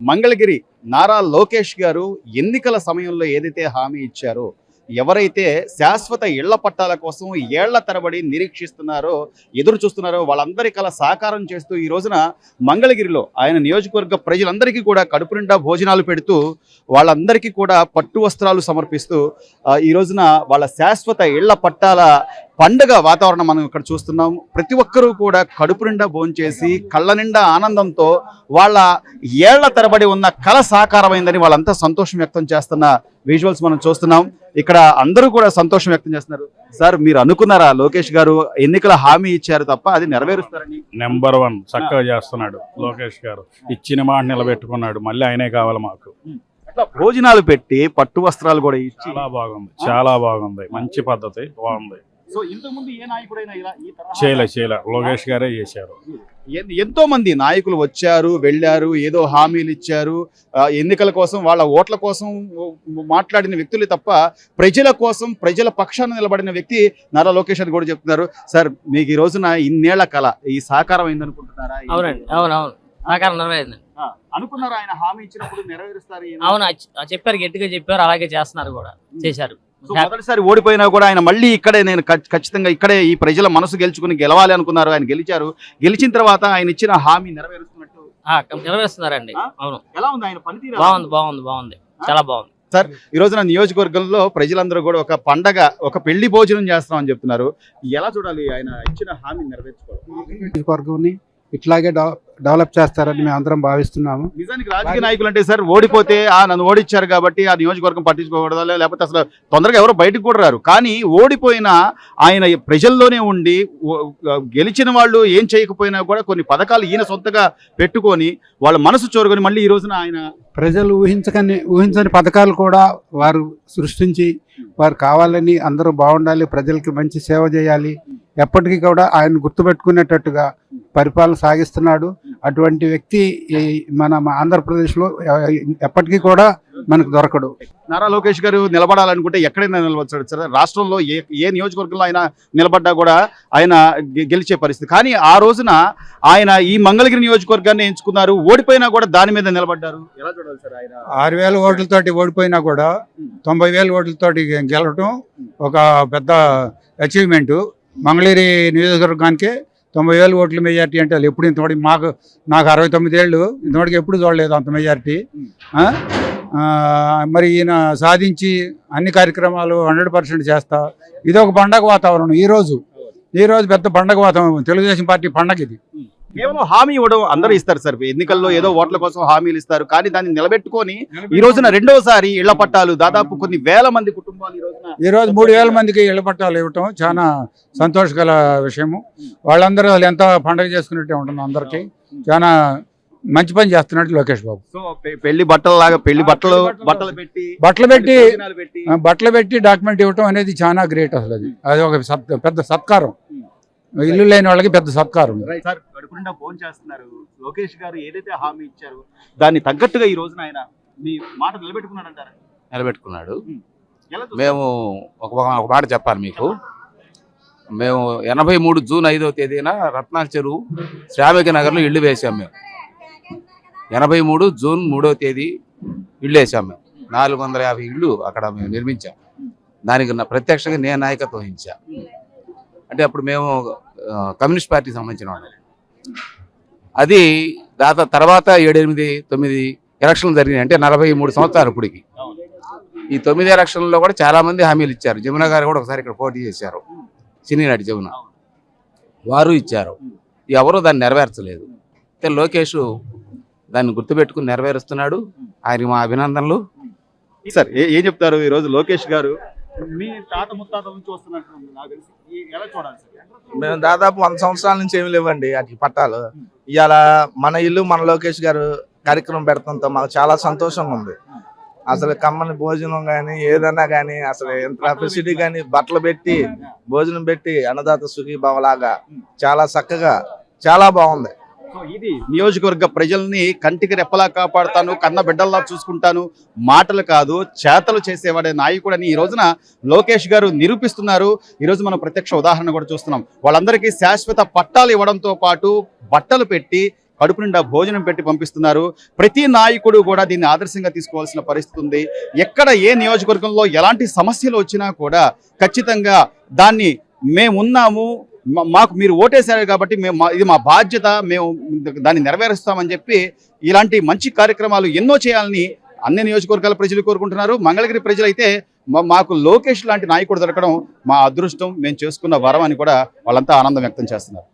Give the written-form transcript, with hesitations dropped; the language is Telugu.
మంగళగిరి నారా లోకేష్ గారు ఎన్నికల సమయంలో ఏదైతే హామీ ఇచ్చారో, ఎవరైతే శాశ్వత ఇళ్ల పట్టాల కోసం ఏళ్ల తరబడి నిరీక్షిస్తున్నారో, ఎదురు చూస్తున్నారో వాళ్ళందరి కల సాకారం చేస్తూ ఈ రోజున మంగళగిరిలో ఆయన నియోజకవర్గ ప్రజలందరికీ కూడా కడుపు నిండా భోజనాలు పెడుతూ వాళ్ళందరికీ కూడా పట్టు వస్త్రాలు సమర్పిస్తూ ఈ రోజున వాళ్ళ శాశ్వత ఇళ్ల పట్టాల పండుగ వాతావరణం మనం ఇక్కడ చూస్తున్నాం. ప్రతి ఒక్కరూ కూడా కడుపు నిండా భోంచేసి కళ్ళ నిండా ఆనందంతో వాళ్ళ ఏళ్ల తరబడి ఉన్న కళ సాకారమైందని వాళ్ళంతా సంతోషం వ్యక్తం చేస్తున్న విజువల్స్ మనం చూస్తున్నాం. ఇక్కడ అందరూ కూడా సంతోషం వ్యక్తం చేస్తున్నారు. సార్, మీరు అనుకున్నారా లోకేష్ గారు ఎన్నికల హామీ ఇచ్చారు తప్ప అది నెరవేరుస్తారని? నెంబర్ 1 చక్కగా చేస్తున్నాడు లోకేష్ గారు. ఇచ్చిన మాట నిలబెట్టుకున్నాడు. మళ్ళీ ఆయనే కావాలి మాకు. భోజనాలు పెట్టి పట్టు వస్త్రాలు కూడా ఇచ్చి చాలా బాగుంది. మంచి పద్ధతి, బాగుంది. సో ఇంతకు ముందు ఏ నాయకుడైనా ఇలా ఈ తరహా చేయలే లోకేష్ గారే చేశారు. ఎంతో మంది నాయకులు వచ్చారు, వెళ్ళారు, ఏదో హామీలు ఇచ్చారు, ఎన్నికల కోసం వాళ్ళ ఓట్ల కోసం మాట్లాడిన వ్యక్తులు తప్ప ప్రజల కోసం ప్రజల పక్షాన నిలబడిన వ్యక్తి నారా లోకేష్ అని కూడా చెప్తున్నారు. సార్, మీకు ఈ రోజున ఇన్నేళ్ల కళ ఈ సాకారం అయిందనుకుంటున్నారా? అవునండి, అవునవును, సాకారం నెరవేరింది. అనుకున్నారా ఆయన హామీ ఇచ్చినప్పుడు నెరవేరుస్తారు? అవును, చెప్పారు, గట్టిగా చెప్పారు, అలాగే చేస్తున్నారు కూడా, చేశారు. మొదటిసారి ఓడిపోయినా కూడా ఆయన మళ్ళీ ఇక్కడే నేను ఖచ్చితంగా ఇక్కడే ఈ ప్రజల మనసు గెలుచుకుని గెలవాలి అనుకున్నారు. ఆయన గెలిచారు. గెలిచిన తర్వాత ఆయన ఇచ్చిన హామీ నెరవేరుస్తున్నట్టు నెరవేరుస్తున్నారండి. అవును, ఎలా ఉంది ఆయన పనితీరు? బాగుంది, చాలా బాగుంది. సార్, ఈ రోజున నియోజకవర్గంలో ప్రజలందరూ కూడా ఒక పండగ, ఒక పెళ్లి భోజనం చేస్తామని చెప్తున్నారు. ఎలా చూడాలి ఆయన ఇచ్చిన హామీ నెరవేర్చుకోవాలి? నియోజకవర్గంని ఇట్లాగే డెవలప్ చేస్తారని మేము అందరం భావిస్తున్నాము. నిజానికి రాజకీయ నాయకులు అంటే సార్, ఓడిపోతే నన్ను ఓడిచ్చారు కాబట్టి ఆ నియోజకవర్గం పట్టించుకోకూడదా, లేకపోతే అసలు తొందరగా ఎవరో బయటకు కూడా రారు. కానీ ఓడిపోయినా ఆయన ప్రజల్లోనే ఉండి గెలిచిన వాళ్ళు ఏం చేయకపోయినా కూడా కొన్ని పథకాలు ఈయన సొంతగా పెట్టుకొని వాళ్ళ మనసు చోరుకొని మళ్ళీ ఈ రోజున ఆయన ప్రజలు ఊహించని పథకాలు కూడా వారు సృష్టించి వారు కావాలని అందరూ బాగుండాలి, ప్రజలకి మంచి సేవ చేయాలి, ఎప్పటికీ కూడా ఆయన గుర్తుపెట్టుకునేటట్టుగా పరిపాలన సాగిస్తున్నాడు. అటువంటి వ్యక్తి మన ఆంధ్రప్రదేశ్లో ఎప్పటికీ కూడా మనకు దొరకడు. నారా లోకేష్ గారు నిలబడాలనుకుంటే ఎక్కడైనా నిలబడతాడు సార్. రాష్ట్రంలో ఏ నియోజకవర్గంలో ఆయన నిలబడ్డా కూడా ఆయన గెలిచే పరిస్థితి. కానీ ఆ రోజున ఆయన ఈ మంగళగిరి నియోజకవర్గాన్ని ఎంచుకున్నారు. ఓడిపోయినా కూడా దాని మీద నిలబడ్డారు. ఎలా చూడాలి సార్? ఆయన 6,000 ఓట్లతోటి ఓడిపోయినా కూడా 90,000 ఓట్లతోటి గెలవటం ఒక పెద్ద అచీవ్మెంట్. మంగళగిరి నియోజకవర్గానికి 90,000 ఓట్ల మెజార్టీ అంటే ఎప్పుడు ఇంతవరకు నాకు 69 ఏళ్ళు ఇంతవరకు ఎప్పుడు చూడలేదు అంత మెజార్టీ. మరి ఈయన సాధించి అన్ని కార్యక్రమాలు 100% చేస్తా. ఇది ఒక పండగ వాతావరణం. ఈరోజు పెద్ద పండగ వాతావరణం. తెలుగుదేశం పార్టీ పండగ ఇది. కేవలం హామీ ఇవ్వడం అందరూ ఇస్తారు సార్. ఎన్నికల్లో ఏదో ఓట్ల కోసం హామీలు ఇస్తారు. కానీ దాన్ని నిలబెట్టుకొని ఈ రోజున రెండోసారి ఇళ్ల పట్టాలు దాదాపు కొన్ని వేల మంది కుటుంబాలు ఈ రోజు 3,000 మందికి ఇళ్ల పట్టాలు ఇవ్వటం చాలా సంతోషకర విషయము. వాళ్ళందరూ ఎంత పండగ చేసుకున్నట్టే ఉంటుంది. అందరికీ చాలా మంచి పని చేస్తున్నాడు లోకేష్ బాబు. సో పెళ్లి బట్టలు పెట్టి డాక్యుమెంట్ ఇవ్వటం అనేది చాలా గ్రేట్. అసలు అది ఒక పెద్ద సత్కారం. ఇల్లు లేని వాళ్ళకి పెద్ద సత్కారం. లోకేష్ గారు ఏదైతే హామీ ఇచ్చారు దాన్ని తగ్గట్టుగా ఈ రోజున ఆయన మీ మాట నిలబెట్టుకున్నాడు. మేము ఒక మాట చెప్పాలి మీకు. మేము 83 జూన్ 5వ తేదీన రత్నాల చెరువు శ్రామిక నగర్లో ఇల్లు వేసాం. మేము 83 జూన్ 3వ తేదీ ఇల్లు వేసాం. మేము 450 ఇళ్ళు అక్కడ మేము నిర్మించాం. దానికి ప్రత్యక్షంగా నేను నాయకత్వం వహించా. అంటే అప్పుడు మేము కమ్యూనిస్ట్ పార్టీకి సంబంధించిన వాళ్ళు. అది తర్వాత 7, 8, 9 ఎలక్షన్లు జరిగినాయి. అంటే 43 సంవత్సరాలు ఇప్పటికి. ఈ 9 ఎలక్షన్లలో కూడా చాలా మంది హామీలు ఇచ్చారు. జమున గారు కూడా ఒకసారి ఇక్కడ పోటీ చేశారు. సినీ నటి జమున వారు ఇచ్చారు. ఎవరూ దాన్ని నెరవేర్చలేదు. అయితే లోకేష్ దాన్ని గుర్తుపెట్టుకుని నెరవేరుస్తున్నాడు. ఆయనకి మా అభినందనలు. సార్, ఏం చెప్తారు ఈరోజు లోకేష్ గారు? మీ తాత ముత్తాతల నుంచి వస్తున్నట్టు నాకు తెలిసి ఎలా చూడాలి సార్? మేము దాదాపు 100 సంవత్సరాల నుంచి ఏమి లేవండి అటు పట్టాలు. ఇవాళ మన ఇల్లు మన లోకేష్ గారు కార్యక్రమం పెడతంతో మాకు చాలా సంతోషంగా ఉంది. అసలు కమ్మని భోజనం కానీ ఏదన్నా కానీ అసలు ఎంత ఫెసిలిటీ కానీ బట్టలు పెట్టి భోజనం పెట్టి అన్నదాత సుఖీభావ లాగా చాలా చక్కగా చాలా బాగుంది. ఇది నియోజకవర్గ ప్రజల్ని కంటికి రెప్పలా కాపాడుతాను, కన్న బిడ్డల్లా చూసుకుంటాను, మాటలు కాదు చేతలు చేసేవాడే నాయకుడని ఈ రోజున లోకేష్ గారు నిరూపిస్తున్నారు. ఈ రోజు మనం ప్రత్యక్ష ఉదాహరణ కూడా చూస్తున్నాం. వాళ్ళందరికీ శాశ్వత పట్టాలు ఇవ్వడంతో పాటు బట్టలు పెట్టి కడుపు నిండా భోజనం పెట్టి పంపిస్తున్నారు. ప్రతి నాయకుడు కూడా దీన్ని ఆదర్శంగా తీసుకోవాల్సిన పరిస్థితి ఉంది. ఎక్కడ ఏ నియోజకవర్గంలో ఎలాంటి సమస్యలు వచ్చినా కూడా ఖచ్చితంగా దాన్ని మేమున్నాము, మాకు మీరు ఓటేశారు కాబట్టి ఇది మా బాధ్యత, మేము దాన్ని నెరవేరుస్తామని చెప్పి ఇలాంటి మంచి కార్యక్రమాలు ఎన్నో చేయాలని అన్ని నియోజకవర్గాల ప్రజలు కోరుకుంటున్నారు. మంగళగిరి ప్రజలైతే మాకు లోకేష్ లాంటి నాయకుడు దొరకడం మా అదృష్టం, మేము చేసుకున్న వరం అని కూడా వాళ్ళంతా ఆనందం వ్యక్తం చేస్తున్నారు.